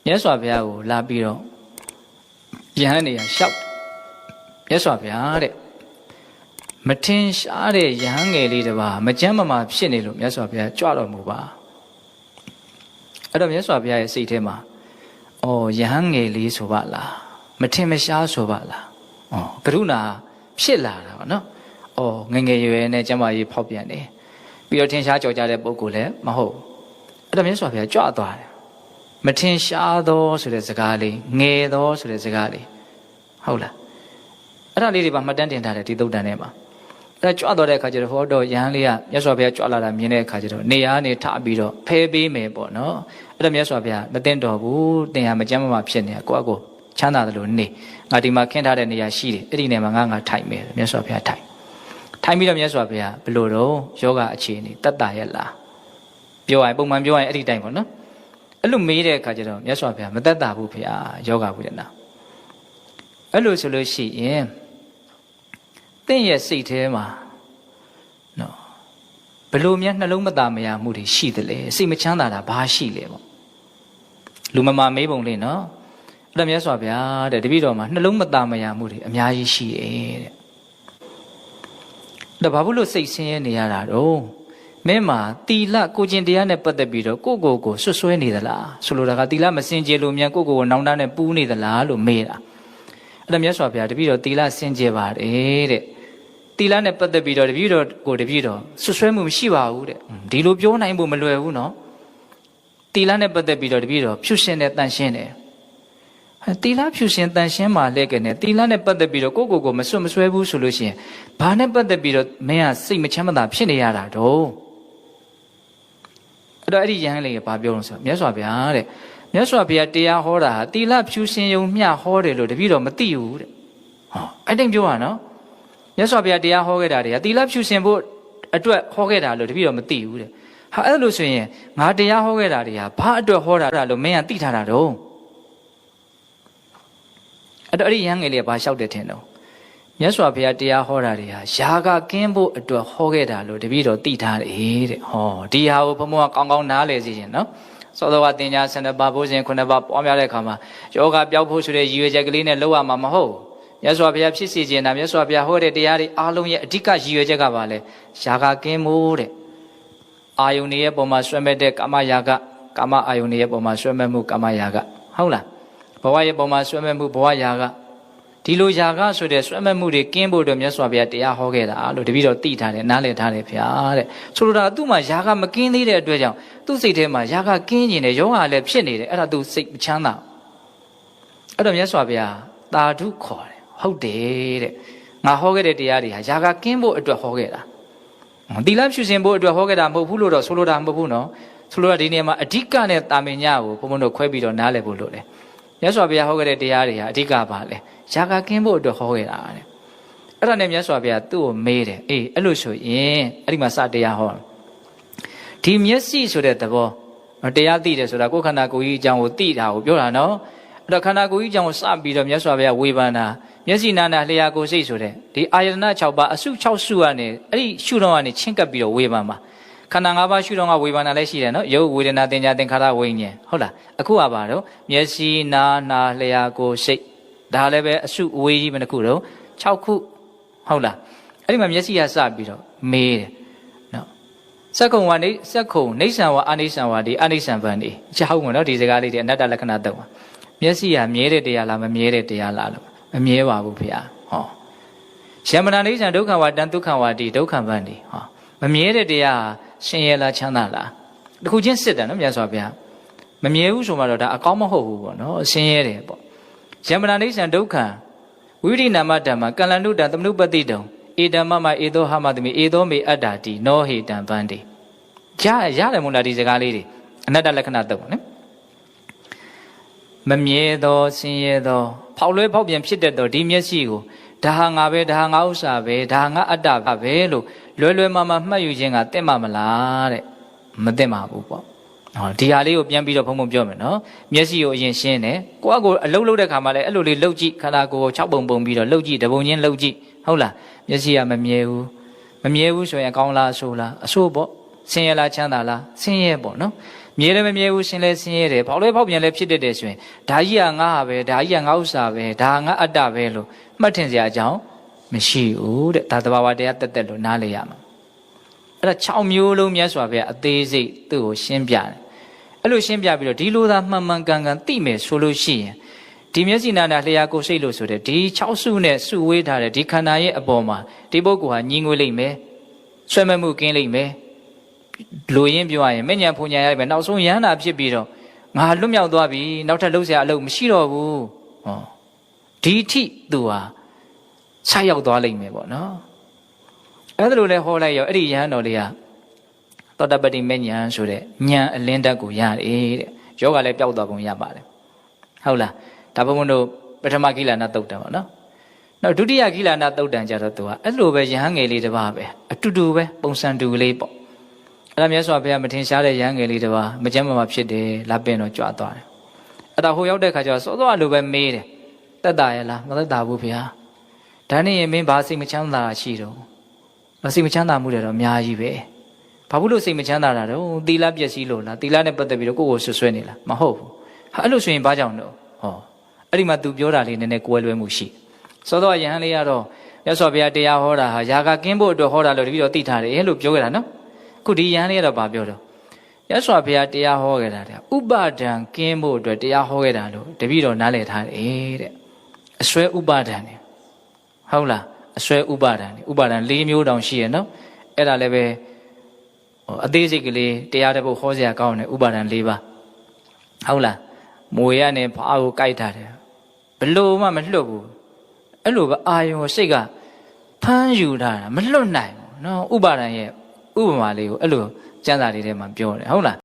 မြတ်စွာဘုရားကိုလာပြီးတော့ယဟန်နေရလျှောက်မြတ်စွာဘုရားတဲ့မထင်ရှားတဲ့ယဟန်ငယ်လေးတစ်ပါးမကြမ်းမမာဖြစ်နေလို့မြတ်စွာဘုရားကြွတော်မူပါအဲ့တော့မြတ်စွာဘုရားရဲ့စိတ်ထဲမှာအော်ယဟန်ငယ်လေးဆိုပါလားမထင်မရှားဆိုပါလားကရုဏာဖြစ်လာတာပေါ့နော်အော်ငယ်ငယ်ရွယ်နဲ့ကျမ်းမာရေးဖောက်ပြန်တယ်ပြီးတော့ထင်ရှားကြော်ကြတဲ့ပုဂ္ဂိုလ်လည်းမဟုတ်အဲ့တော့မြတ်စွာဘုရားကြွသွားတယ်မထင်ရှားသောဆိုတဲ့စကားလေးငယ်သောဆိုတဲ့စကားလေးဟုတ်လားအဲ့ဒါလေးတွေပါမှတ်တမ်းတင်ထားတယ်ဒီသုတ်တန်ထဲမှာအဲ့ကြွသွားတဲ့အခါကျတော့ဟောတော့ယဟန်လေးကမြတ်စွာဘုရားကြွလာတာမြင်တဲ့အခါကျတော့နေရာနေထပြီးတော့ဖဲပေးမယ်ပေါ့နော်အဲ့တော့မြတ်စွာဘုရားမသိတော်ဘူးတင်ဟာမကြမ်းမမာဖြစ်နေတာကိုယ့်အကိုချမ်းသာတယ်လို့နေငါဒီမှာခင်းထားတဲ့နေရာရှိတယ်အဲ့ဒီနေရာမှာငါထိုင်မယ်မြတ်စွာဘုရားထိုင်ပြီးတော့မြတ်စွာဘုရားဘယ်လိုတော့ယောဂအခြေအနေတတ်တာရဲ့လားပြောရင်ပုံမှန်ပြောရင်အဲ့ဒီတိုင်းပေါ့နော်အဲ့လိုမေးတဲ့အခါကျတော့မြတ်စွာဘုရားမတတ်တာဘူးဖေ။ယောဂဝိဒနာအဲ့လိုဆိုလို့ရှိရင်တင့်ရဲ့စိတ်ထဲမှာနော်ဘယ်လိုများနှလုံးမသားမရမှုတွေရှိသလဲစိတ်မချမ်းသာတာဘာရှိလဲပေါ့လူမမာမေးပုံလေးနော်အဲ့ဒါမြတ်စွာဘုရားတဲ့တပည့်တော်မှာနှလုံးမသားမရမှုတွေအများကြီးရှိတယ်တဲ့ဒါဘာဖြစ်လို့စိတ်ဆင်းရဲနေရတာတော့မင်းမှာတီလကိုကျင်တရားနဲ့ပတ်သက်ပြီးတော့ကိုဆွဆွဲနေသလားဆိုလိုတာကတီလမစင်ကြယ်လို့မြန်ကိုနောင်တနဲ့ပူးနေသလားလို့မေးတာအဲ့ဒါမြတ်စွာဘုရားတပည့်တော်တီလစင်ကြယ်ပါတယ်တဲ့တီလနဲ့ပတ်သက်ပြီးတော့တပည့်တော်ဆွဆွဲမှုမရှိပါဘူးတဲ့ဒီလိုပြောနိုင်ဖို့မလွယ်ဘူးနော်တီလနဲ့ပတ်သက်ပြီးတော့တပည့်တော်ဖြူရှင်တဲ့တန်ရှင်းတယ်တီလဖြူရှင်တန်ရှင်းမှလဲကနေတီလနဲ့ပတ်သက်ပြီးတော့ကိုမဆွမဆွဲဘူးဆိုလို့ရှိရင်ဘာနဲ့ပတ်သက်ပြီးတော့မင်းကစိတ်မချမ်းသာဖြစ်နေရတာတော့အဲ့တော့အဲ့ဒီယဟန်လေးကဘာပြောလို့ဆိုမြတ်စွာဘုရားတဲ့မြတ်စွာဘုရားတရားဟောတာဟာတီလဖြူရှင်ယုံမျှဟောတယ်လို့တပည့်တော်မသိဘူးတဲ့အဲ့တိုင်းပြောရနော်မြတ်စွာဘုရားတရားဟောခဲ့တာတွေကတီလဖြူရှင်ဖို့အတွက်ဟောခဲ့တာလို့တပည့်တော်မသိဘူးတဲ့ဟာအဲ့လိုဆိုရင်ငါတရားဟောခဲ့တာတွေကဘာအတွက်ဟောတာလို့မင်းကသိထားတာတော့အဲ့တော့အဲ့ဒီယဟန်ငယ်လေးကဘာလျှောက်တယ်ထင်တော့မြတ်စွာဘုရားတရားဟောတာတွေဟာယာကကင်းဖို့အတွက်ဟောခဲ့တာလို့တပည့်တော်သိထားတယ်တဲ့ဟောဒီဟာကိုဘုံဘုံကကောင်းကောင်းနားလည်စေခြင်းနော်စောစောကသင်္ညာ12ပါးဘုဇင်9ပါးပွားများတဲ့အခါမှာယောဂပျောက်ဖို့ဆိုတဲ့ရည်ရွယ်ချက်ကလေးနဲ့လောက်ရမှာမဟုတ်မြတ်စွာဘုရားဖြစ်စေခြင်းတာမြတ်စွာဘုရားဟောတဲ့တရားတွေအားလုံးရဲ့အဓိကရည်ရွယ်ချက်ကဘာလဲယာကကင်းဖို့တဲ့အာယုန်ရဲ့ပုံမှာဆွဲမဲ့တဲ့ကာမယာကကာမအာယုန်ရဲ့ပုံမှာဆွဲမဲ့မှုကာမယာကဟုတ်လားဘဝရဲ့ပုံမှာဆွဲမဲ့မှုဘဝယာကဒီလိုယာကဆိုတဲ့ဆွဲမဲ့မှုတွေကင်းဖို့တော့မြတ်စွာဘုရားတရားဟောခဲ့တာလို့တပည့်တော်သိထားတယ်နားလည်ထားတယ်ဗျာတဲ့ဆိုလိုတာသူ့မှာယာကမကင်းသေးတဲ့အတွက်ကြောင့်သူ့စိတ်ထဲမှာယာကကင်းနေတယ်ယောဂလည်းဖြစ်နေတယ်အဲ့ဒါသူစိတ်မချမ်းသာအဲ့တော့မြတ်စွာဘုရားသာဓုခေါ်တယ်ဟုတ်တယ်တဲ့ငါဟောခဲ့တဲ့တရားတွေဟာယာကကင်းဖို့အတွက်ဟောခဲ့တာသီလဖြူစင်ဖို့အတွက်ဟောခဲ့တာမဟုတ်ဘူးလို့တော့ဆိုလိုတာမဟုတ်ဘူးနော်ဆိုလိုတာဒီနေရာမှာအဓိကနဲ့တာမင်ညကိုဘုံဘုံတို့ခွဲပြီးတော့နားလည်ဖို့လို့တယ်မြတ်စွာဘုရားဟောခဲ့တဲ့တရားတွေဟာအဓိကပါလေယာကကင်းဖို့အတွက်ဟောခဲ့တာတဲ့အဲ့ဒါနဲ့မြတ်စွာဘုရားသူ့ကိုမေးတယ်အေးအဲ့လိုဆိုရင်အဲ့ဒီမှာစတရားဟောဒီမျက်စိဆိုတဲ့သဘောတရားသိတယ်ဆိုတာကိုယ်ခန္ဓာကိုယ်ကြီးအကြောင်းကိုသိတာကိုပြောတာနော်အဲ့တော့ခန္ဓာကိုယ်ကြီးအကြောင်းကိုစပြီးတော့မြတ်စွာဘုရားဝေဖန်တာမျက်စိနာနာလျှာကိုယ်စိတ်ဆိုတဲ့ဒီအာယတနာ6ပါးအစု6စုကနေအဲ့ဒီရှုတော့ကနေချင်းကပ်ပြီးတော့ဝေဖန်ပါခန္ဓာ၅ပါးရှုတော့ကဝေဖန်တာလည်းရှိတယ်နော်ရုပ်ဝေဒနာသင်ညာသင်္ခါရဝိညာဉ်ဟုတ်လားအခုကပါတော့မျက်စိနာနာလျှာကိုယ်စိတ်ဒါလည်းပဲအစုအဝေးကြီးပဲတစ်ခုတော့6ခုဟုတ်လားအဲ့ဒီမှာမျက်စိကစပြီးတော့မေးတယ်နော်စက္ကုံဝါနေစက္ကုံနေဆံဝါအာနေဆံဝါဒီအာနေဆံဗန်ဒီချောင်းကုန်နော်ဒီစကားလေးတွေအနတ္တလက္ခဏာသုံးပါမျက်စိကမြဲတဲ့တရားလားမမြဲတဲ့တရားလားလို့မမြဲပါဘူးဖေဟာဟောယမနာနေဆံဒုက္ခဝါတန်ဒုက္ခဝါဒီဒုက္ခဗန်ဒီဟောမမြဲတဲ့တရားဆင်းရဲလားချမ်းသာလားတခုချင်းစစ်တယ်နော်မြတ်စွာဘုရားမမြဲဘူးဆိုမှတော့ဒါအကောင်းမဟုတ်ဘူးပေါ့နော်ဆင်းရဲတယ်ပေါ့ယမနာနိစ္စံဒုက္ခဝိရိနာမဓမ္မကလန္တုတံသမနုပတိတုံဧတမမဧသောဟမတမိဧသောမေအတ္တာတိနောဟေတံဗန္တိရတယ်မို့လားဒီစကားလေးတွေအနတ္တလက္ခဏာသုံးနော်မမြဲသောဆင်းရဲသောဖောက်လွဲဖောက်ပြန်ဖြစ်တတ်သောဒီမျက်စိကိုဒါဟာငါပဲဒါဟာငါဥစ္စာပဲဒါဟာငါအတ္တပဲလို့လွယ်မမှတ်ယူခြင်းကတင့်မမလားတဲ့မတင့်ပါဘူးပေါ့ဒီဟာလေးကိုပြန်ပြီးတော့ဘုံဘုံပြောမယ်နော်မျက်စိကိုအရင်ရှင်းတယ်ကိုယ့်အကိုအလုံးလုံးတဲ့ခါမှာလည်းအဲ့လိုလေးလှုပ်ကြည့်ခန္ဓာကိုယ်ကို6ပုံပုံပြီးတော့လှုပ်ကြည့်တပုံချင်းလှုပ်ကြည့်ဟုတ်လားမျက်စိကမမြဲဘူးဆိုရင်အကောင်းလားအဆိုးလားအဆိုးပေါ့ဆင်းရဲလားချမ်းသာလားဆင်းရဲပေါ့နော် မြဲလည်းမမြဲဘူးရှင်လည်းဆင်းရဲတယ်ဖောက်လဲဖောက်ပြန်လည်းဖြစ်တတ်တယ်ဆိုရင်ဒါကြီးကငါဟာပဲဒါကြီးကငါဥစ္စာပဲဒါငါအတ္တပဲလို့မှတ်ထင်စရာအကြောင်းမရှိဘူးတဲ့ဒါသဘာဝတရားတက်တက်လို့နားလေရမှာအဲ့ဒါ6မျိုးလုံးမြတ်စွာဘုရားအသေးစိတ်သူ့ကိုရှင်းပြတယ်အဲ့လိုရှင်းပြပြီးတော့ဒီလိုသာမှန်မှန်ကန်ကန်သိမယ်ဆိုလို့ရှိရင်ဒီမျက်စိနာနာလျှာကိုယ်စိတ်လို့ဆိုတဲ့ဒီ6စုနဲ့စုဝေးထားတဲ့ဒီခန္ဓာရဲ့အပေါ်မှာဒီပုဂ္ဂိုလ်ဟာညီငွေလိမ့်မယ်ဆွဲမဲ့မှုကင်းလိမ့်မယ်လူရင်းပြောရရင်မဉ္ဇဉ်ဖုန်ညာရမယ်နောက်ဆုံးရဟန္တာဖြစ်ပြီးတော့ငါလွတ်မြောက်သွားပြီနောက်ထပ်လှုပ်ရှားအလုပ်မရှိတော့ဘူးဟောဒီထိသူဟာဆက်ရောက်သွားလိမ့်မယ်ပေါ့နော်အဲ့ဒါလိုလဲဟောလိုက်ရောအဲ့ဒီယဟန်တော်လေးကသောတပတိမဉ္ဇဉ်ဆိုတဲ့ဉာဏ်အလင်းတက်ကိုရတယ်တဲ့ယောဂလည်းပျောက်သွားပုံရပါတယ်ဟုတ်လားဒါဘုံဘုံတို့ပထမကိလနာတုတ်တံပေါ့နော်နောက်ဒုတိယကိလနာတုတ်တံကြတော့သူကအဲ့လိုပဲယဟန်ငယ်လေးတစ်ပါးပဲအတူတူပဲပုံစံတူကလေးပေါ့အဲ့ဒါမြတ်စွာဘုရားမထင်ရှားတဲ့ယဟန်ငယ်လေးတစ်ပါးမကျမ်းမာဖြစ်တယ်လက်ပင်တော့ကြွသွားတယ်အဲ့ဒါဟိုရောက်တဲ့ခါကျတော့စောစောလိုပဲမေးတယ်တက်တာရလားမတက်တာဘူးဗျာဒါနဲ့ရင်မင်းဘာစိတ်မချမ်းသာတာရှိတော့စိတ်မချမ်းသာမှုတွေတော့အများကြီးပဲဘာလို့စိတ်မချမ်းသာတာတော့သီလပျက်စီးလို့လားသီလနဲ့ပတ်သက်ပြီးတော့ကိုယ့်ကိုဆွဆွဲနေလားမဟုတ်ဘူးဟာအဲ့လိုဆိုရင်ဘာကြောင့်တော့ဟောအဲ့ဒီမှာ तू ပြောတာလေးနည်းနည်းကွဲလွဲမှုရှိစောစောယဟန်လေးကတော့မြတ်စွာဘုရားတရားဟောတာဟာယာကကင်းဖို့အတွက်ဟောတာလို့တပည့်တော်သိထားတယ်လို့ပြောခဲ့တာနော်အခုဒီယဟန်လေးကတော့ဗာပြောတော့မြတ်စွာဘုရားတရားဟောခဲ့တာတဲ့ဥပါဒံကင်းဖို့အတွက်တရားဟောခဲ့တာလို့တပည့်တော်နားလည်ထားတယ်တဲ့အစွဲဥပါဒံနေဟုတ်လားအစွဲဥပါဒံနေဥပါဒံ၄မျိုးတောင်ရှိရနော်အဲ့ဒါလည်းပဲအသေးစိတ်ကလေးတရားတစ်ပုဒ်ဟောစရာကောင်းတယ်ဥပါဒံ၄ပါးဟုတ်လားမွေရနဲ့ဖားကိုကြိုက်ထားတယ်ဘလို့မှမလွတ်ဘူးအဲ့လိုပဲအာယုံစိတ်ကဖမ်းယူထားတာမလွတ်နိုင်ဘူးနော်ဥပါဒံရဲ့ဥပမာလေးကိုအဲ့လိုကျမ်းစာလေးထဲမှာပြောတယ်ဟုတ်လား